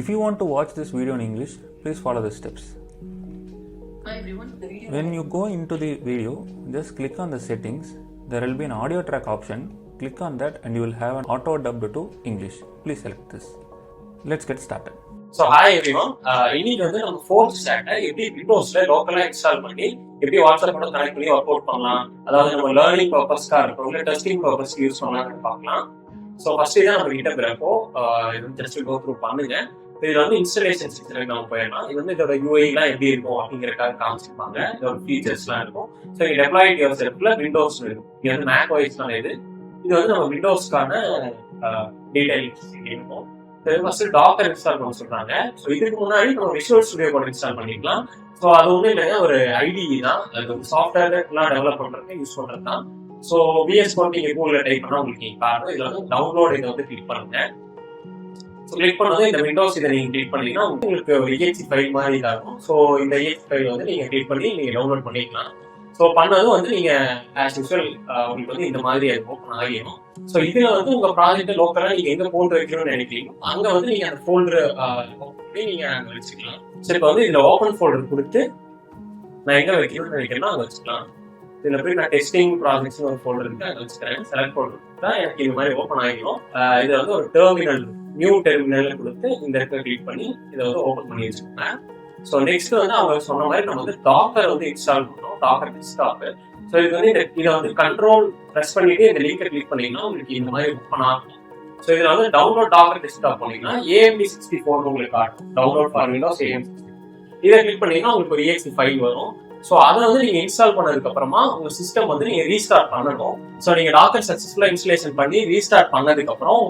If you want to watch this video in English, please follow the steps. Hi everyone. When you go into the video, just click on the settings. There will be an audio track option. Click on that and you will have an auto dubbed to English. Please select this. Let's get started. So hi everyone. இன்னைக்கு வந்து நம்ம fourth ஸ்டாட்டை எப்படி விண்டோஸ்ல லோக்கலா install பண்ணி எப்படி WhatsApp கூட connect பண்ணி work out பண்ணலாம், அதாவது நம்ம லேர்னிங் பர்பஸ்க்காக இருக்கும் இல்லை டெஸ்டிங் பர்பஸ்க்கு யூஸ் பண்ணலாம்னு பார்க்கலாம். ஸோ ஃபர்ஸ்ட் இதான் நம்ம கிட்ட பிறப்போ இது வந்து ஜஸ்ட் கோ த்ரூ பண்ணுங்க. இதுல வந்து இன்ஸ்டலேஷன் செக்ஷனுக்கு நம்ம போயிடலாம். இது வந்து இதோட யூஐலாம் எப்படி இருக்கும் அப்படிங்கறதுக்காக காமிச்சிருப்பாங்க. இதோட ஃபீச்சர்ஸ்லாம் இருக்கும். ஸோ இது டெப்ளாய்ட் யுவர் செல்ஃப்ல விண்டோஸ் இருக்கும். இது வந்து மேக் ஓஎஸ்னால இது வந்து நம்ம விண்டோஸ்க்கான டீடைல்ஸ் இருக்கும். ஃபர்ஸ்ட் டாக்கர் இன்ஸ்டால் பண்ண சொல்றாங்க. ஸோ இதுக்கு முன்னாடி நம்ம விஷுவல் ஸ்டுடியோ கூட இன்ஸ்டால் பண்ணிக்கலாம். ஸோ அது ஒன்றும் இல்லைங்க, ஒரு ஐடி தான். அது வந்து சாஃப்ட்வேர்லாம் டெவலப் பண்றதுக்கு யூஸ் பண்றது தான். ஸோ விஎஸ் கோட் நீங்க கூகுள்ல டைப் பண்ணா உங்களுக்கு பாருங்க. இதுல வந்து டவுன்லோட் இதை வந்து கிளிக் பண்ணுங்க. ஸோ கிளிக் பண்ணது இந்த விண்டோஸ் இதை நீங்க கிளிக் பண்ணீங்கன்னா உங்களுக்கு ஒரு EXE ஃபைல் மாதிரி தான் இருக்கும். ஸோ இந்த EXE ஃபைல் வந்து நீங்க கிளிக் பண்ணி நீங்க டவுன்லோட் பண்ணிக்கலாம். ஸோ பண்ணதும் வந்து நீங்க ஆஸ் யூஸ்வல் உங்களுக்கு வந்து இந்த மாதிரி ஓப்பன் ஆகிடும். ஸோ இதுல வந்து உங்க ப்ராஜெக்ட் லோக்கலா நீங்க எங்க ஃபோல்டர் வைக்கணும்னு நினைக்கிறீங்க அங்க வந்து நீங்க அந்த ஃபோல்டர் நீங்க அங்க வச்சுக்கலாம். ஸோ இப்போ வந்து இதுல ஓப்பன் ஃபோல்டர் கொடுத்து நான் எங்க வைக்கணும்னு நினைக்கிறேன்னா அங்க வச்சுக்கலாம். இதுல போய் நான் டெஸ்டிங் ப்ராஜெக்ட்ஸ் ஒரு ஃபோல்டர் இருக்கு அங்க வச்சுக்கிறேன். செலக்ட் ஃபோல்டர் தான் எனக்கு இது மாதிரி ஓப்பன் ஆகிடும். இது வந்து ஒரு டெர்மினல் நியூ டெர்மினல் கொடுத்து இந்த இடத்துல கிளிக் பண்ணி இதை வந்து ஓப்பன் பண்ணி வச்சுக்கோங்க. ஸோ நெக்ஸ்ட் வந்து அவங்க சொன்ன மாதிரி நம்ம வந்து டாக்கர் வந்து இன்ஸ்டால் பண்ணோம். Docker desktop. ஸோ இது வந்து இதை வந்து கண்ட்ரோல் ப்ரெஸ் பண்ணிட்டு இந்த லிங்கை கிளிக் பண்ணீங்கன்னா உங்களுக்கு இந்த மாதிரி ஓப்பன் ஆகும். ஸோ இதுல வந்து டவுன்லோட் டாக்கர் டெஸ்க்டாப் பண்ணீங்கன்னா AMD64 உங்களுக்கு காட்டும். டவுன்லோட் ஃபார் விண்டோஸ் AMD64 இதை கிளிக் பண்ணீங்கன்னா உங்களுக்கு ஒரு EXE ஃபைல் வரும். ஸோ அதை வந்து நீங்க இன்ஸ்டால் பண்ணதுக்கு அப்புறமா உங்க சிஸ்டம் வந்து நீங்க ரீஸ்டார்ட் பண்ணணும். ஸோ நீங்க டாக்கர் சக்சஸ்ஃபுல்லா இன்ஸ்டலேஷன் பண்ணி ரீஸ்டார்ட் பண்ணதுக்கு அப்புறம்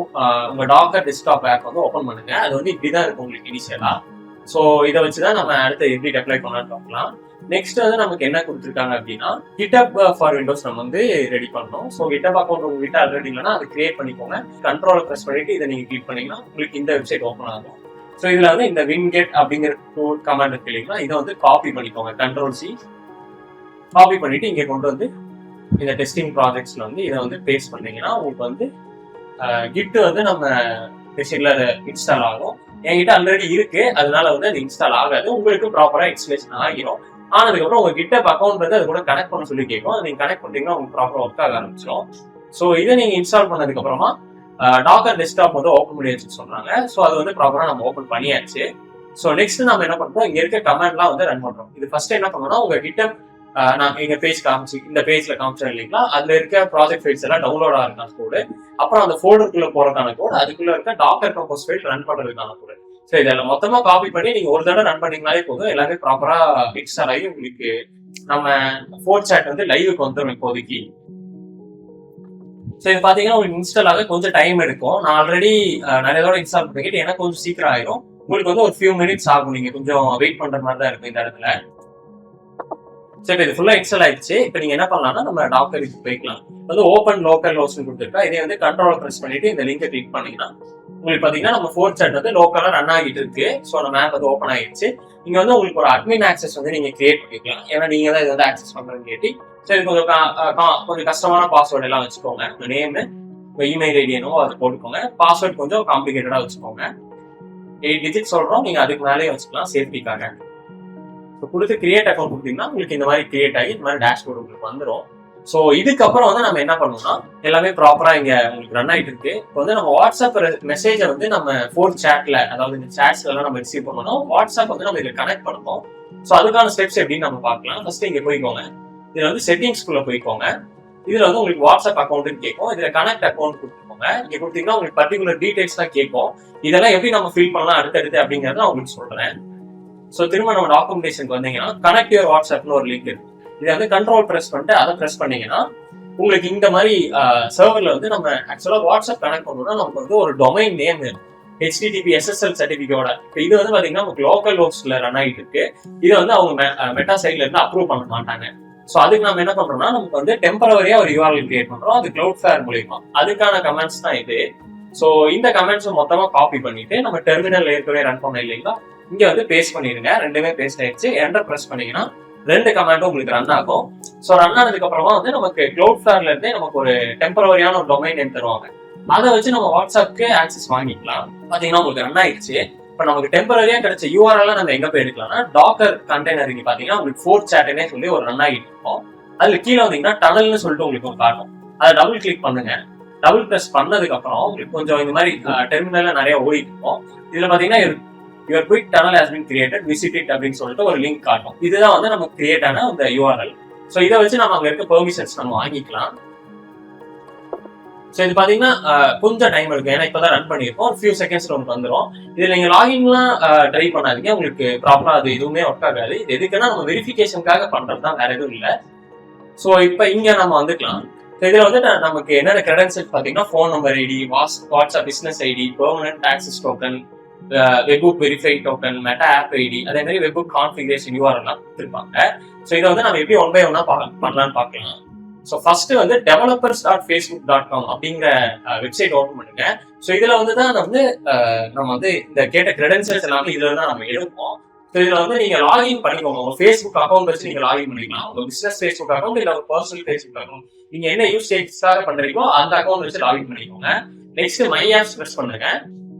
உங்க டாக்கர் டெஸ்க்டாப் ஆப் வந்து ஓப்பன் பண்ணுங்க. அது வந்து இப்படிதான் இருக்கும் உங்களுக்கு இனிஷியலா. ஸோ இதை வச்சுதான் நம்ம அடுத்து எப்படி அப்ளை பண்ணலாம்னு பார்க்கலாம். நெக்ஸ்ட் வந்து நமக்கு என்ன கொடுத்துருக்காங்க அப்படின்னா GitHub ஃபார் விண்டோஸ் நம்ம வந்து ரெடி பண்ணோம். ஸோ GitHub அக்கௌண்ட் உங்ககிட்ட ஆல்ரெடி இல்லைன்னா அதை கிரியேட் பண்ணிக்கோங்க. கண்ட்ரோல் ப்ரெஸ் பண்ணிட்டு இதை நீங்க கிளிக் பண்ணீங்கன்னா உங்களுக்கு இந்த வெப்சைட் ஓப்பன் ஆகும். ஸோ இதுல வந்து இந்த winget அப்படிங்கிற கமாண்ட் இருக்கு இல்லைங்களா, இதை வந்து காப்பி பண்ணிக்கோங்க. Ctrl+C காப்பி பண்ணிட்டு இங்க கொண்டு வந்து இந்த டெஸ்டிங் ப்ராஜெக்ட்ஸ்ல வந்து இதை வந்து பேஸ்ட் பண்ணீங்கன்னா உங்களுக்கு வந்து கிட் வந்து நம்ம டெஸ்டிங்ல இன்ஸ்டால் ஆகும். என்கிட்ட ஆல்ரெடி இருக்கு, அதனால வந்து அது இன்ஸ்டால் ஆகாது. உங்களுக்கு ப்ராப்பரா இன்ஸ்டலேஷன் ஆகிரும். ஆனதுக்கப்புறம் உங்க GitHub அக்கௌண்ட் வந்து அது கூட கனெக்ட் பண்ண சொல்லி கேட்கும். அது நீங்க கனெக்ட் பண்ணிட்டீங்கன்னா உங்களுக்கு ப்ராப்பரா ஒர்க் ஆக ஆரம்பிச்சிடும். ஸோ இதை நீங்க இன்ஸ்டால் பண்ணதுக்கு அப்புறமா டாக்கர் டெஸ்க்டாப் வந்து ஓப்பன் பண்ணியாச்சுன்னு சொன்னாங்க. ஸோ அது வந்து ப்ராப்பரா நம்ம ஓப்பன் பண்ணியாச்சு. ஸோ நெக்ஸ்ட் நம்ம என்ன பண்றோம், இங்க இருக்க கமெண்ட்லாம் வந்து ரன் பண்றோம். இது ஃபர்ஸ்ட் என்ன பண்ணோம்னா உங்க GitHub நான் எங்க பேஜ் காமிச்சு இந்த பேஜ்ல காமிச்சேன் இல்லைங்களா, அதுல இருக்க ப்ராஜெக்ட் ஃபைல்ஸ் எல்லாம் டவுன்லோட் ஆகிறதுக்கான கோடு, அப்புறம் அந்த ஃபோல்டருக்குள்ள போறதுக்கான கோடு, அதுக்குள்ள இருக்க டாக்கர் கம்போஸ் ஃபைல் ரன் பண்றதுக்கான கோடு. ஸோ இதெல்லாம் மொத்தமா காப்பி பண்ணி நீங்க ஒரு தடவை ரன் பண்ணீங்கனாலே போதும், எல்லாமே ப்ராப்பரா இன்ஸ்டால் ஆகி உங்களுக்கு நம்ம ஃபோர்த் சாட் வந்து லைவுக்கு வந்துடும் இப்போதைக்கு. ஸோ இது பாத்தீங்கன்னா உங்களுக்கு இன்ஸ்டால் ஆக கொஞ்சம் டைம் எடுக்கும். நான் ஆல்ரெடி நிறைய தடவை இன்ஸ்டால் பண்ணிக்கிட்டு எனக்கு கொஞ்சம் சீக்கிரம் ஆயிரும். உங்களுக்கு வந்து ஒரு ஃபியூ மினிட்ஸ் ஆகும். நீங்க கொஞ்சம் வெயிட் பண்ற மாதிரி தான் இருக்கும் இந்த இடத்துல. சரி, இது ஃபுல்லா இன்ஸ்டால் ஆயிடுச்சு. இப்போ நீங்க என்ன பண்ணலாம்னா நம்ம டாக்கருக்கு போய்க்கலாம். வந்து ஓப்பன் லோக்கல் ஹோஸ்ட் கொடுத்துருக்கா, இதே வந்து கண்ட்ரோல் ப்ரெஸ் பண்ணிட்டு இந்த லிங்கை கிளிக் பண்ணீங்கன்னா உங்களுக்கு பாத்தீங்கன்னா நம்ம ஃபோர்த் சாட் வந்து லோக்கலா ரன் ஆகிட்டு இருக்கு. ஸோ நம்ம ஆப் வந்து ஓப்பன் ஆயிடுச்சு. இங்க வந்து உங்களுக்கு ஒரு அட்மின் ஆக்சஸ் வந்து நீங்க கிரியேட் பண்ணிக்கலாம். ஏன்னா நீங்க தான் இதை வந்து ஆக்சஸ் பண்றதுன்னு கேட்டி. சரி, கொஞ்சம் கஷ்டமான பாஸ்வேர்டு எல்லாம் வச்சுக்கோங்க. உங்க நேம், உங்க இமெயில் ஐடி என்னவோ அதை போட்டுக்கோங்க. பாஸ்வேர்ட் கொஞ்சம் காம்ப்ளிகேட்டடா வச்சுக்கோங்க. 8 டிஜிட் சொல்றோம், நீங்க அதுக்கு மேலேயே வச்சுக்கலாம் சேஃப்டிக்காக. இப்போ கொடுத்து கிரியேட் அக்கௌண்ட் கொடுத்தீங்கன்னா உங்களுக்கு இந்த மாதிரி கிரியேட் ஆகி இந்த மாதிரி டேஷ்போர்ட் உங்களுக்கு வந்துடும். ஸோ இதுக்கப்புறம் வந்து நம்ம என்ன பண்ணணும்னா எல்லாமே ப்ராப்பரா இங்க உங்களுக்கு ரன் ஆகிட்டு இருக்கு. இப்போ வந்து நம்ம வாட்ஸ்அப் மெசேஜை வந்து நம்ம ஃபோர்த் சாட்ல, அதாவது இந்த சாட்ஸ்ல எல்லாம் நம்ம ரிசீவ் பண்ணணும். வாட்ஸ்அப் வந்து நம்ம இதில் கனெக்ட் பண்ணணும். ஸோ அதுக்கான ஸ்டெப்ஸ் எப்படின்னு நம்ம பார்க்கலாம். ஃபர்ஸ்ட் இங்க போய்க்கோங்க. இதுல வந்து செட்டிங்ஸ்குள்ள போய்க்கோங்க. இதுல வந்து உங்களுக்கு வாட்ஸ்அப் அக்கௌண்ட் கேட்கும். இதுல கனெக்ட் அக்கௌண்ட் கொடுத்துக்கோங்க. இங்க கொடுத்தீங்கன்னா உங்களுக்கு பர்டிகுலர் டீடைல்ஸ் தான் கேட்கும். இதெல்லாம் எப்படி நம்ம ஃபில் பண்ணலாம் அடுத்தடுத்து அப்படிங்கறத நான் உங்களுக்கு சொல்றேன். ஸோ திரும்ப நம்ம டாக்குமெண்டேஷனுக்கு வந்தீங்கன்னா கனெக்ட் யுவர் வாட்ஸ்அப்னு ஒரு லிங்க் இருக்கு. இதை வந்து கண்ட்ரோல் ப்ரெஸ் பண்ணிட்டு அதை ப்ரெஸ் பண்ணீங்கன்னா உங்களுக்கு இந்த மாதிரி சர்வர்ல வந்து நம்ம ஆக்சுவலா வாட்ஸ்அப் கனெக்ட் பண்ணணும்னா நமக்கு வந்து ஒரு டொமைன் நேம் HTTP SSL சர்டிபிகேட்டோட. இப்போ இது வந்து பாத்தீங்கன்னா உங்களுக்கு லோக்கல் ஹோஸ்ட்ல ரன் ஆகிட்டு இருக்கு. இதை வந்து அவங்க மெட்டா சைட்ல இருந்து அப்ரூவ் பண்ண மாட்டாங்க. ஸோ அதுக்கு நம்ம என்ன பண்றோம்னா நமக்கு வந்து டெம்பரவரியா ஒரு URL கிரியேட் பண்றோம். அது Cloudflare மூலியமா. அதுக்கான கமெண்ட்ஸ் தான் இது. ஸோ இந்த கமெண்ட்ஸ் மொத்தமா காப்பி பண்ணிட்டு நம்ம டெர்மினல் ஏற்கனவே ரன் பண்ண இல்லைங்களா, இங்க வந்து பேஸ்ட் பண்ணிடுங்க. ரெண்டுமே பேஸ்ட் ஆயிடுச்சு. என்டர் பிரஸ் பண்ணீங்கன்னா 2 கமாண்டும் உங்களுக்கு ரன் ஆகும். ஸோ ரன் ஆனதுக்கு அப்புறமா வந்து நமக்கு Cloudflareல இருந்தே நமக்கு ஒரு டெம்பரவரியான ஒரு டொமைன் நேம் தருவாங்க. அதை வச்சு நம்ம வாட்ஸ்அப்க்கு ஆக்சஸ் வாங்கிக்கலாம். பாத்தீங்கன்னா உங்களுக்கு ரன் ஆயிடுச்சு. இப்போ நமக்கு டெம்பரரியா கிடைச்ச யூஆர்எல் நம்ம எங்க போய் எடுக்கலாம்னா டாக்கர் கண்டெய்னர் இங்க பாத்தீங்கன்னா உங்களுக்கு ஃபோர்த் சாட்னே சொல்லி ஒரு ரன் ஆகிட்டு இருக்கும். அதுல கீழே வந்தீங்கன்னா டனல்னு சொல்லிட்டு உங்களுக்கு ஒரு காட்டும். அதை டபுள் கிளிக் பண்ணுங்க. டபுள் பிரஸ் பண்ணதுக்கு அப்புறம் உங்களுக்கு கொஞ்சம் இந்த மாதிரி டெர்மினல்ல நிறைய ஓடிட்டு இருக்கும். இதுல பாத்தீங்கன்னா your quick tunnel has been created, visit it அப்படின்னு சொல்லிட்டு ஒரு லிங்க் காட்டும். இதுதான் வந்து நமக்கு கிரியேட் ஆன அந்த யூஆர்எல். ஸோ இதை வச்சு நம்ம அங்க இருக்க பெர்மிஷன்ஸ் நம்ம வாங்கிக்கலாம். ஸோ இது பாத்தீங்கன்னா கொஞ்சம் டைம் எடுக்கும், ஏன்னா இப்பதான் ரன் பண்ணிருக்கோம். ஒரு ஃபியூ செகண்ட்ஸ்ல உங்களுக்கு வந்துடும். இதுல நீங்க லாகின்லாம் ட்ரை பண்ணாதீங்க, உங்களுக்கு ப்ராப்பரா அது எதுவுமே ஒர்க் ஆகாது. இது எதுக்குன்னா நம்ம வெரிஃபிகேஷனுக்காக பண்றதுதான், வேற எதுவும் இல்லை. ஸோ இப்போ இங்க நம்ம வந்துக்கலாம். இதுல வந்து நமக்கு என்னென்ன கிரெடென்ஷியல் பாத்தீங்கன்னா phone number ID, WhatsApp business ID, permanent access token, webhook verified token, Meta app ID, அதே மாதிரி வெப்புக் கான்ஃபிகரேஷன் யூஆர்எல்லாம் கொடுத்துருப்பாங்க. ஸோ இதை வந்து நம்ம எப்படி ஒன் பை ஒன்னா பண்ணலாம்னு பார்க்கலாம். ஸோ ஃபர்ஸ்ட் வந்து developers.facebook.com அப்படிங்கிற வெப்சைட் ஓப்பன் பண்ணுங்க. ஸோ இதுல வந்து தான் நம்ம வந்து இந்த கேட்ட கிரெடென்ஷியல்ஸ் எல்லாமே இதுல தான் நம்ம எடுப்போம். ஸோ இதுல வந்து நீங்க லாகின் பண்ணிக்கோங்க. உங்க ஃபேஸ்புக் அக்கௌண்ட் வச்சு நீங்க லாகின் பண்ணிக்கலாம். உங்க பிசினஸ் ஃபேஸ்புக் அக்கௌண்ட் இல்ல உங்க பர்சனல் ஃபேஸ்புக் அக்கௌண்ட், நீங்க என்ன யூசேஜ்க்காக பண்றீங்களோ அந்த அக்கௌண்ட் வச்சு லாகின் பண்ணிக்கோங்க. நெக்ஸ்ட் மை ஆப்ஸ் பிரஸ் பண்ணுங்க.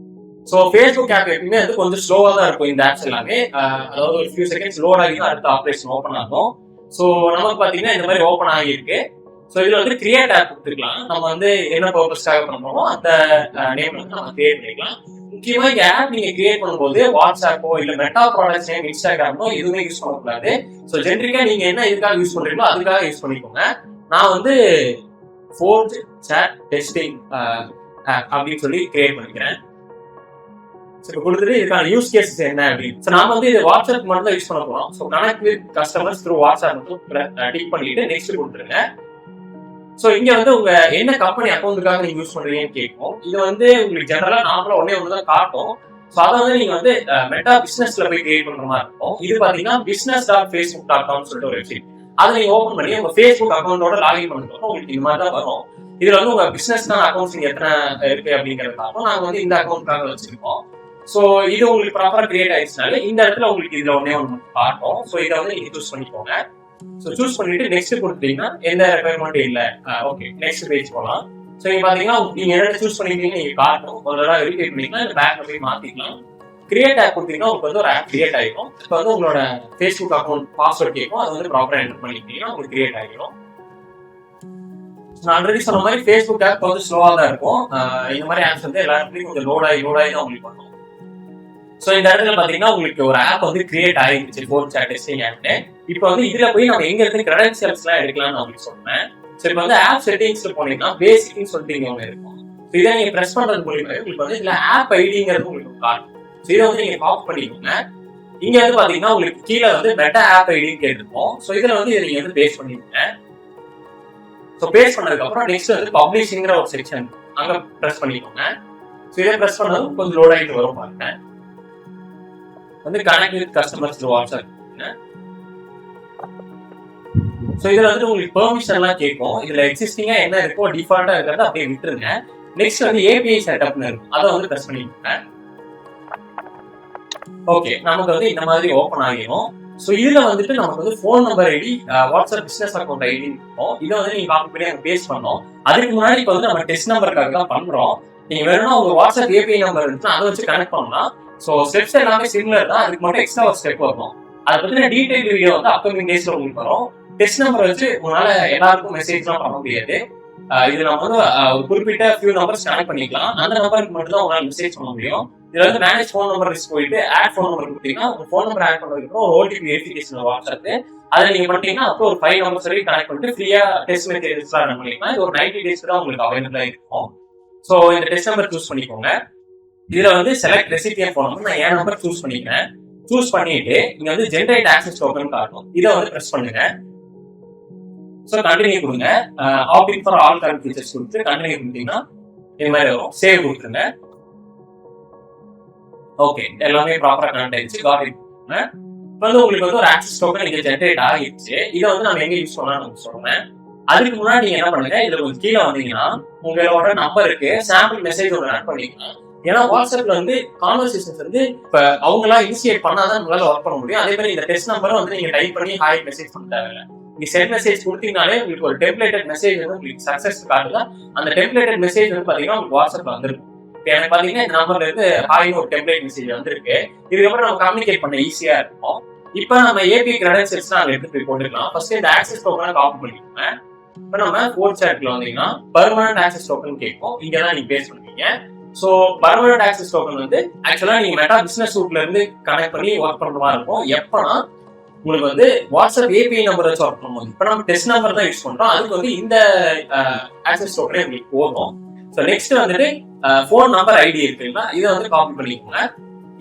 ஸோ ஃபேஸ்புக் ஆப் எப்பவுமே வந்து கொஞ்சம் ஸ்லோவா தான் இருக்கும். இந்த ஆப்ஸ் எல்லாமே அதாவது ஒரு ஃபியூ செகண்ட்ஸ் லோட் ஆகி அடுத்த ஆப்ரேஷன் ஓப்பன் ஆகும். ஸோ நமக்கு பாத்தீங்கன்னா இந்த மாதிரி ஓப்பன் ஆகியிருக்கு. ஸோ இதுல வந்து கிரியேட் ஆப் கொடுத்துருக்கலாம். நம்ம வந்து என்ன பர்பஸ்க்காக பண்றோமோ அந்த நேம் வந்து நம்ம கிரியேட் பண்ணிக்கலாம். முக்கியமா இந்த ஆப் நீங்க கிரியேட் பண்ணும்போது வாட்ஸ்அப்போ இல்ல மெட்டா ப்ராடக்ட்ஸ் நேம், இன்ஸ்டாகிராமோ எதுவுமே யூஸ் பண்ணக்கூடாது. ஸோ ஜென்ரிக்கா நீங்க என்ன இதுக்காக யூஸ் பண்றீங்களோ அதுக்காக யூஸ் பண்ணிக்கோங்க. நான் வந்து ஃபோர்த் சாட் டெஸ்டிங் அப்படின்னு சொல்லி கிரியேட் பண்ணிக்கிறேன். கொடுத்துட்டு இதுக்கான யூஸ் கேசஸ் என்ன அப்படின்னு. ஸோ நாம வந்து இது வாட்ஸ்அப் மட்டும் தான் யூஸ் பண்ண போறோம். So connect with customers through WhatsApp மட்டும் டிக் பண்ணிட்டு நெக்ஸ்ட் கொடுத்துருங்க. ஸோ இங்க வந்து உங்க என்ன கம்பெனி அக்கௌண்ட்டுக்காக நீங்க யூஸ் பண்றீங்கன்னு கேட்கும். இது வந்து உங்களுக்கு ஜெனரலா நார்மலா ஒண்ணு தான் காட்டும். ஸோ அதை வந்து நீங்க வந்து மெட்டா பிசினஸ்ல போய் கிரியேட் பண்ற மாதிரி இருக்கும். இது பாத்தீங்கன்னா business.facebook.com சொல்லிட்டு ஒரு வெப்சைட். அதை நீங்க ஓபன் பண்ணி உங்க ஃபேஸ்புக் அக்கௌண்டோட லாகின் பண்ணுறோம். உங்களுக்கு இந்த மாதிரி தான் வரும். இதுல வந்து உங்க பிசினஸ்க்கான அக்கௌண்ட்ஸ் நீங்க எத்தனை இருக்கு அப்படிங்கிறதுக்காக நாங்க வந்து இந்த அக்கௌண்ட்காக வச்சிருக்கோம். ஸோ இது உங்களுக்கு ப்ராப்பரா கிரியேட் ஆயிடுச்சுனால இந்த இடத்துல உங்களுக்கு இதுல ஒண்ணு காட்டும். ஸோ இதை வந்து நீங்க சூஸ் பண்ணிக்கோங்க. ஸோ சூஸ் பண்ணிட்டு நெக்ஸ்ட் கொடுத்தீங்கன்னா எந்த ரெக்குயர்மெண்ட்டும் இல்லை. ஓகே, நெக்ஸ்ட் பேஜ் போகலாம். ஸோ இங்க பாத்தீங்கன்னா நீங்க என்ன சூஸ் பண்ணிருக்கீங்க நீங்க காட்டும். ஒரு தடவை வெரிஃபை பண்ணிக்கலாம், இந்த பேக்ல போய் மாத்திக்கலாம். கிரியேட் ஆப் கொடுத்தீங்கன்னா உங்களுக்கு வந்து ஒரு ஆப் கிரியேட் ஆகிடும். இப்போ வந்து உங்களோட ஃபேஸ்புக் அக்கௌண்ட் பாஸ்வேர்ட் கேட்கும், அது வந்து ப்ராப்பரா என்டர் பண்ணிக்கிட்டீங்கன்னா உங்களுக்கு கிரியேட் ஆகிடும். நான் ஆல்ரெடி சொன்ன மாதிரி ஃபேஸ்புக் ஆப் கொஞ்சம் ஸ்லோவா தான் இருக்கும். இந்த மாதிரி ஆப்ஸ் வந்து எல்லாருக்கும் கொஞ்சம் லோட் ஆகி தான் உங்களுக்கு பண்ணும். ஸோ இந்த இடத்துல பாத்தீங்கன்னா உங்களுக்கு ஒரு ஆப் வந்து கிரியேட் ஆகிடுச்சு, ஃபோர்த் சாட் டெஸ்டிங் ஆப்னு. இப்போ வந்து இதுல போய் நம்ம எங்க இருந்து கிரெடென்ஷியல்ஸ் எல்லாம் எடுக்கலாம்னு நான் உங்களுக்கு சொன்னேன். சரி, இப்போ வந்து ஆப் செட்டிங்ஸ்ல போனீங்கன்னா பேசிக்னு சொல்லிட்டு இங்க ஒன்று இருக்கும். ஸோ இதை நீங்க பிரஸ் பண்றது மூலியமா உங்களுக்கு வந்து இதுல ஆப் ஐடிங்கிறது உங்களுக்கு காட்டும். ஸோ இதை வந்து நீங்க காப்பி பண்ணிக்கோங்க. இங்க வந்து பாத்தீங்கன்னா உங்களுக்கு கீழே வந்து மெட்டா ஆப் ஐடின்னு கேட்டிருக்கோம். ஸோ இதுல வந்து இதை நீங்க வந்து பேஸ்ட் பண்ணிக்கோங்க. ஸோ பேஸ்ட் பண்ணதுக்கு அப்புறம் நெக்ஸ்ட் வந்து பப்ளிஷிங்கிற ஒரு செக்ஷன் அங்க பிரஸ் பண்ணிக்கோங்க. ஸோ இதை பிரஸ் பண்ணதும் கொஞ்சம் லோட் ஆகிட்டு வரும் பாருங்க. வந்து connect with customers through WhatsApp. So இதுல வந்து உங்களுக்கு பெர்மிஷன் எல்லாம் கேட்கும். இதுல எக்ஸிஸ்டிங்கா என்ன இருக்கோ டிஃபால்ட்டா இருக்கிறத அப்படியே விட்டுருங்க. நெக்ஸ்ட் வந்து ஏபிஐ செட்டப்னு இருக்கும், அதை வந்து பிரஸ் பண்ணிக்கோங்க. ஓகே, நமக்கு வந்து இந்த மாதிரி ஓப்பன் ஆகிடும். ஸோ இதுல வந்துட்டு நமக்கு வந்து phone number ID, WhatsApp business account ID இருக்கும். இதை வந்து நீங்க காப்பி பண்ணி அங்கே பேஸ்ட் பண்ணோம். அதுக்கு முன்னாடி இப்போ வந்து நம்ம டெஸ்ட் நம்பருக்காக தான் பண்றோம். நீங்க வேணும்னா உங்க வாட்ஸ்அப் ஏபிஐ நம்பர் இருந்துச்சுன்னா அதை வச்சு கனெக்ட் பண்ணலாம். ஸோ ஸ்டெப்ஸ் எல்லாமே சிமிலர் தான், அதுக்கு மட்டும் எக்ஸ்ட்ரா ஒரு ஸ்டெப் வரும். அதை பத்தின டீடைல் வீடியோ வந்து அப்கமிங் டேஸ்ல உங்களுக்கு வரும். டெஸ்ட் நம்பர் வச்சு உங்களால எல்லாருக்கும் மெசேஜ்லாம் பண்ண முடியாது. இது நம்ம வந்து ஒரு குறிப்பிட்ட ஃபியூ நம்பர்ஸ் கனெக்ட் பண்ணிக்கலாம். அந்த நம்பருக்கு மட்டும் தான் உங்களால மெசேஜ் பண்ண முடியும். இதுல வந்து மேனேஜ் ஃபோன் நம்பர் போயிட்டு ஆட் ஃபோன் நம்பர் கொடுத்தீங்கன்னா உங்க ஃபோன் நம்பர் ஆட் பண்ணதுக்கு ஒரு ஓடிபி வெரிஃபிகேஷன் வாட்ஸ்அப் அதில் நீங்க பண்ணிட்டீங்கன்னா அப்போ ஒரு 5 நம்பர்ஸ் வரைக்கும் கனெக்ட் பண்ணிட்டு ஃப்ரீயா டெஸ்ட் மெசேஜஸ் ரன் பண்ணிக்கலாம். இது ஒரு 90 days தான் உங்களுக்கு அவைலபிளா இருக்கும். ஸோ இந்த டெஸ்ட் நம்பர் சூஸ் பண்ணிக்கோங்க. இதுல வந்து செலக்ட் ரெசிபியன்ட் ஃபோன் நம்பர், நான் என் நம்பர் சூஸ் பண்ணிக்கிறேன். சூஸ் பண்ணிட்டு இங்க வந்து ஜெனரேட் ஆக்சஸ் டோக்கன் காட்டும், இதை வந்து பிரஸ் பண்ணுங்க. ஸோ கண்டினியூ கொடுங்க. Opting for all current features கொடுத்து கண்டினியூ கொடுத்தீங்கன்னா இது மாதிரி வரும். சேவ் கொடுத்துருங்க. ஓகே, எல்லாமே ப்ராப்பரா கனெக்ட் ஆயிடுச்சு. Got it. இப்போ வந்து உங்களுக்கு வந்து ஒரு ஆக்சஸ் டோக்கன் இங்க ஜெனரேட் ஆகிடுச்சு. இதை வந்து நம்ம எங்க யூஸ் பண்ணலாம் நான் சொல்றேன். அதுக்கு முன்னாடி நீங்க என்ன பண்ணுங்க, இதுல கொஞ்சம் கீழே வந்தீங்கன்னா உங்களோட நம்பருக்கு சாம்பிள் மெசேஜ் ஒன்று ஆட் பண்ணிக்கலாம். ஏன்னா வாட்ஸ்அப்ல வந்து கான்வர்சேஷன்ஸ் வந்து இப்ப அவங்களா இனிஷியேட் பண்ணாதான் உங்களால ஒர்க் பண்ண முடியும். அதே மாதிரி இந்த டெஸ்ட் நம்பரும் வந்து நீங்க டைப் பண்ணி ஹாய் மெசேஜ் பண்ண தேவையில்லை. நீங்க சென்ட் மெசேஜ் கொடுத்தீங்கனாலே உங்களுக்கு ஒரு டெம்ப்ளேட்டட் மெசேஜ் வந்து உங்களுக்கு சக்சஸ் காட்டுதா. அந்த டெம்ப்ளேட்டட் மெசேஜ் வந்து பாத்தீங்கன்னா உங்களுக்கு வாட்ஸ்அப்ல வந்துருக்கும். ஓகே, எனக்கு பாத்தீங்கன்னா இந்த நம்பர்ல இருந்து ஹாய்னு ஒரு டெம்ப்ளேட் மெசேஜ் வந்திருக்கு. இதுக்கப்புறம் நம்ம கம்யூனிகேட் பண்ண ஈஸியா இருக்கும். இப்போ நம்ம ஏபி கிரெடென்ஷியல்ஸ் நாங்க எடுத்து போய் போட்டுக்கலாம். ஃபர்ஸ்ட் இந்த ஆக்சஸ் டோக்கனை காப்பி பண்ணிக்கோங்க. இப்போ நம்ம ஃபோர்த் சாட்ல வந்தீங்கன்னா பெர்மனன்ட் ஆக்சஸ் டோக்கன் கேட்கும். இங்க தான் நீங்க பேஸ் பண்ணுவீங்க. ஸோ பெர்மனன்ட் ஆக்சஸ் டோக்கன் வந்து ஆக்சுவலா நீங்க மெட்டா பிசினஸ் சூட்ல இருந்து கனெக்ட் பண்ணி ஒர்க் பண்ற மாதிரி இருக்கும். எப்பனா உங்களுக்கு வந்து வாட்ஸ்அப் ஏபிஐ நம்பர் வச்சு ஒர்க் பண்ணும்போது, இப்போ நம்ம டெஸ்ட் நம்பர் தான் யூஸ் பண்றோம், அதுக்கு வந்து இந்த ஆக்சஸ் டோக்கனே உங்களுக்கு போதும். ஸோ நெக்ஸ்ட் வந்துட்டு ஃபோன் நம்பர் ஐடி இருக்குங்களா, இதை வந்து காப்பி பண்ணிக்கோங்க.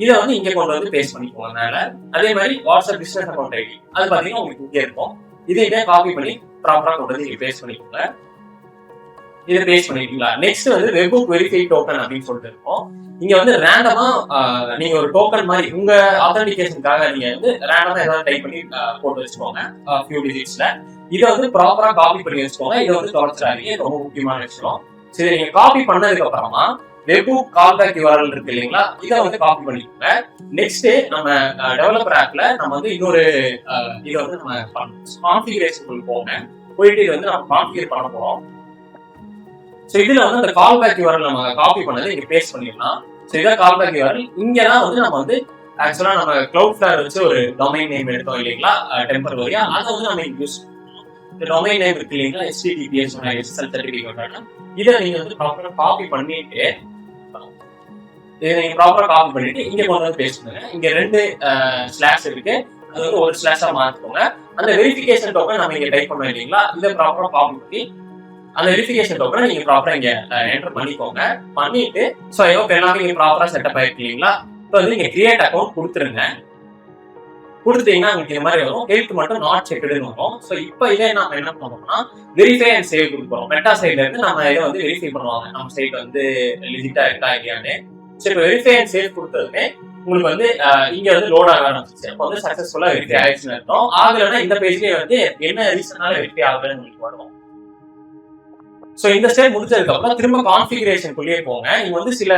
இதை வந்து இங்க கொண்டு வந்து பேஸ்ட் பண்ணிக்கோங்க மேல. அதே மாதிரி வாட்ஸ்அப் பிசினஸ் அக்கௌண்ட் ஐடி அது பாத்தீங்கன்னா உங்களுக்கு இங்கே இருக்கும். இதை காப்பி பண்ணி ப்ராப்பரா கொண்டு வந்து நீங்க பேஸ்ட் பண்ணிக்கோங்க. இதை பேஸ்ட் பண்ணிட்டீங்களா? நெக்ஸ்ட் வந்து வெப்புக் வெரிஃபை டோக்கன் அப்படின்னு சொல்லிட்டு இருக்கும். இங்க வந்து ரேண்டமா நீங்க ஒரு டோக்கன் மாதிரி உங்க ஆத்தென்டிகேஷனுக்காக நீங்க வந்து ரேண்டமா ஏதாவது டைப் பண்ணி போட்டு வச்சுக்கோங்க ஃபியூ டிஜிட்ஸ்ல. இதை வந்து ப்ராப்பரா காப்பி பண்ணி வச்சுக்கோங்க. இதை வந்து தொலைச்சிடாதீங்க, ரொம்ப முக்கியமான விஷயம். சரி, நீங்க காப்பி பண்ணதுக்கு அப்புறமா வெப்புக் கால்பேக் யூஆர்எல் இருக்கு இல்லைங்களா, இதை வந்து காப்பி பண்ணிக்கோங்க. நெக்ஸ்ட் நம்ம டெவலப்பர் ஆப்ல நம்ம வந்து இன்னொரு இதை வந்து நம்ம கான்ஃபிகரேஷன் போங்க. போயிட்டு இது வந்து நம்ம கான்ஃபிகர் பண்ண போறோம். ஸோ இதுல வந்து அந்த கால்பேக் யூஆர்எல் நம்ம காப்பி பண்ணதை இங்க பேஸ்ட் பண்ணிடலாம். ஸோ இதான் கால்பேக் யூஆர்எல். இங்கதான் வந்து நம்ம வந்து ஆக்சுவலா நம்ம கிளவுட்ஃபிளேர் வச்சு ஒரு டொமைன் நேம் எடுத்தோம் இல்லைங்களா டெம்பரரியா, அதை வந்து நம்ம யூஸ் பண்ணுவோம். இந்த டொமைன் நேம் இருக்கு இல்லைங்களா HTTPS SSL சர்டிஃபிகேட், இதை நீங்க வந்து ப்ராப்பரா காப்பி பண்ணிட்டு இதை நீங்க ப்ராப்பரா காப்பி பண்ணிட்டு இங்க கொண்டு வந்து பேஸ்ட் பண்ணுங்க. இங்க 2 ஸ்லாஷ் இருக்கு, அது வந்து ஒரு ஸ்லாஷா மாத்திக்கோங்க. அந்த வெரிஃபிகேஷன் டோக்கன் நம்ம இங்க டைப் பண்ணோம் இல்லைங்களா, இதை ப்ராப்பரா காப்பி பண்ணி அந்த வெரிஃபிகேஷன் டோக்கனை நீங்க ப்ராப்பரா இங்க என்டர் பண்ணிக்கோங்க. பண்ணிட்டு ஸோ எல்லாமே நீங்க ப்ராப்பரா செட்டப் ஆயிருக்கு இல்லைங்களா. இப்போ வந்து நீங்க கிரியேட் அக்கௌண்ட் கொடுத்துருங்க. கொடுத்தீங்கன்னா உங்களுக்கு இந்த மாதிரி வரும். ஹெல்த் மட்டும் நாட் செக்டுன்னு வரும். ஸோ இப்போ இதை நம்ம என்ன பண்ணுவோம்னா வெரிஃபை அண்ட் சேவ் கொடுக்குறோம். மெட்டா சைட்ல இருந்து நம்ம இதை வந்து வெரிஃபை பண்ணுவாங்க, நம்ம சைட் வந்து லிஜிட்டா இருக்கா இல்லையான்னு. ஸோ இப்போ வெரிஃபை அண்ட் சேவ் கொடுத்ததுமே உங்களுக்கு வந்து இங்க வந்து லோட் ஆக ஆரம்பிச்சு. அப்போ வந்து சக்சஸ்ஃபுல்லா வெரிஃபை ஆயிடுச்சுன்னு அர்த்தம். ஆகலைன்னா இந்த பேஜ்லயே வந்து என்ன ரீசனால வெரிஃபை ஆகலன்னு உங்களுக்கு வரும். ஸோ இந்த ஸ்டெப் முடிச்சதுக்கு அப்புறம் திரும்ப கான்ஃபிகரேஷனுக்குள்ளேயே போங்க. நீங்க வந்து சில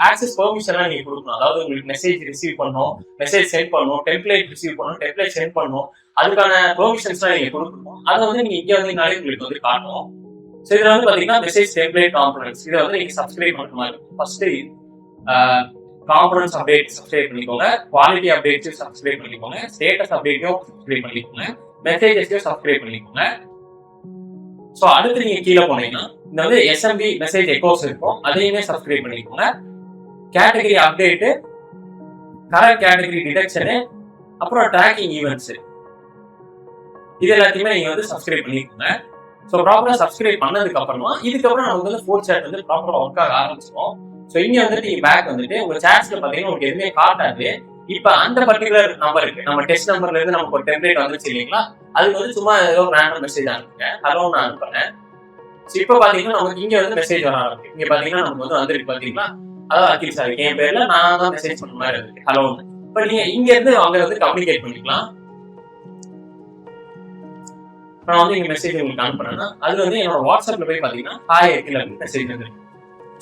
ஆக்சஸ் பெர்மிஷன்லாம் நீங்க கொடுக்கணும். அதாவது உங்களுக்கு மெசேஜ் ரிசீவ் பண்ணணும், மெசேஜ் சென்ட் பண்ணணும், டெம்ப்ளேட் ரிசீவ் பண்ணணும், டெம்ப்ளேட் சென்ட் பண்ணணும், அதுக்கான பெர்மிஷன்ஸ்லாம் நீங்க கொடுக்கணும். அதை வந்து நீங்க இங்க வந்தீங்கனாலே உங்களுக்கு வந்து காட்டும். ஸோ இதுல வந்து பாத்தீங்கன்னா மெசேஜ் டெம்ப்ளேட் காம்பனன்ட்ஸ், இதை வந்து நீங்க சப்ஸ்கிரைப் பண்ற மாதிரி இருக்கும். ஃபர்ஸ்ட் காம்பனன்ட்ஸ் அப்டேட் சப்ஸ்கிரைப் பண்ணிக்கோங்க, குவாலிட்டி அப்டேட்ஸ் சப்ஸ்கிரைப் பண்ணிக்கோங்க, ஸ்டேட்டஸ் அப்டேட்டையும் சப்ஸ்கிரைப் பண்ணிக்கோங்க, மெசேஜஸையும் சப்ஸ்கிரைப் பண்ணிக்கோங்க. ஸோ அடுத்து நீங்க கீழே போனீங்கன்னா இந்த வந்து SMB மெசேஜ் எக்கோஸ் இருக்கும், அதையுமே சப்ஸ்கிரைப் பண்ணிக்கோங்க. கேட்டகரி அப்டேட்டு, கரெக்ட் கேட்டகரி டிடெக்ஷனு, அப்புறம் ட்ராக்கிங் ஈவெண்ட்ஸ், இது எல்லாத்தையுமே நீங்க வந்து சப்ஸ்கிரைப் பண்ணிக்கோங்க. ஸோ ப்ராப்பரா சப்ஸ்கிரைப் பண்ணதுக்கு அப்புறமா இதுக்கப்புறம் நமக்கு வந்து ஃபோர்த் சாட் வந்து ப்ராப்பரா ஒர்க் ஆக ஆரம்பிச்சிடும். ஸோ இங்க வந்துட்டு நீங்க பேக் வந்துட்டு உங்க சாட்ஸ்ல பாத்தீங்கன்னா உங்களுக்கு எதுவுமே காட்டாது. இப்ப அந்த பர்டிகுலர் நம்பருக்கு நம்ம டெஸ்ட் நம்பர்ல இருந்து நமக்கு ஒரு டெம்ப்ளேட் வந்துச்சு இல்லைங்களா, அதுக்கு வந்து சும்மா ஏதோ ரேண்டம் மெசேஜ் அனுப்புங்க, ஹலோ நான் அனுப்புறேன். ஸோ இப்ப பாத்தீங்கன்னா நமக்கு இங்க வந்து மெசேஜ் வர ஆரம்பிக்கும். இங்க பாத்தீங்கன்னா நமக்கு வந்து வந்துருக்கு பாத்தீங்களா, அதாவது அகில் சார் என் பேர்ல நான் தான் மெசேஜ் பண்ண மாதிரி இருக்கு ஹலோ. இப்ப நீங்க இங்க இருந்து அவங்க வந்து கம்யூனிகேட் பண்ணிக்கலாம். நான் வந்து இங்க மெசேஜ் உங்களுக்கு அனுப்புறேன்னா அது வந்து என்னோட வாட்ஸ்அப்ல போய் பாத்தீங்கன்னா ஹாய் அகில் அப்படின்னு மெசேஜ் வந்துருக்கு.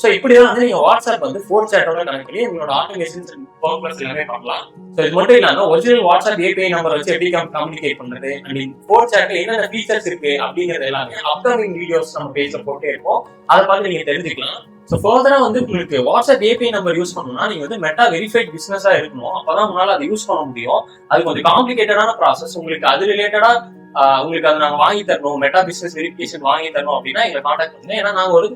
ஸோ இப்படிதான் வந்து நீங்க வாட்ஸ்அப் வந்து ஃபோர்த் சாட்டோட கனெக்ட் பண்ணி உங்களோட ஆட்டோமேஷன்ஸ் பர்பஸ் எல்லாமே பண்ணலாம். ஸோ இது மட்டும் இல்லாம ஒரிஜினல் வாட்ஸ்அப் ஏபிஐ நம்பர் வச்சு எப்படி கம்யூனிகேட் பண்றது அண்ட் ஃபோர்த் சாட்ல என்னென்ன ஃபீச்சர்ஸ் இருக்கு அப்படிங்கிறது எல்லாமே அப்கமிங் வீடியோஸ் நம்ம பேஜ்ல போட்டே இருப்போம், அதை பார்த்து நீங்க தெரிஞ்சுக்கலாம். ஸோ ஃபர்தரா வந்து உங்களுக்கு வாட்ஸ்அப் ஏபிஐ நம்பர் யூஸ் பண்ணணும்னா நீங்க வந்து மெட்டா வெரிஃபைட் பிசினஸா இருக்கணும், அப்பதான் உங்களால அதை யூஸ் பண்ண முடியும். அது கொஞ்சம் காம்ப்ளிகேட்டடான ப்ராசஸ். உங்களுக்கு அது ரிலேட்டடா உங்களுக்கு அதை நாங்க வாங்கி தரணும், மெட்டா பிசினஸ் வெரிஃபிகேஷன் வாங்கி தரணும் அப்படின்னா எங்களை கான்டாக்ட் பண்ணுங்க. ஏன்னா நாங்க ஒரு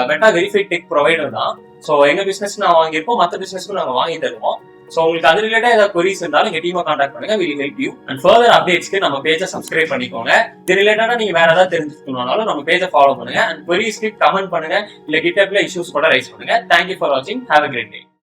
மெட்டா வெரிஃபைட் டெக் ப்ரொவைடர் தான். ஸோ எங்க பிசினஸ் நான் வாங்கியிருப்போம், மற்ற பிசினஸ்க்கும் நாங்கள் வாங்கி தருவோம். ஸோ உங்களுக்கு அது ரிலேட்டா ஏதாவது கொரிஸ் இருந்தாலும் எங்க டீமை கான்டாக்ட் பண்ணுங்க, will help you. And further அப்டேட்ஸ்க்கு நம்ம பேஜை சப்ஸ்கிரைப் பண்ணிக்கோங்க. இது ரிலேட்டடா நீங்க வேற ஏதாவது தெரிஞ்சுக்கணும்னாலும் நம்ம பேஜை ஃபாலோ பண்ணுங்க. அண்ட் கொரிஸ்க்கு கமெண்ட் பண்ணுங்க, இல்ல கிட்டப்ல இஷ்யூஸ் கூட ரைஸ் பண்ணுங்க. தேங்க்யூ ஃபார் வாட்சிங். Have a great day.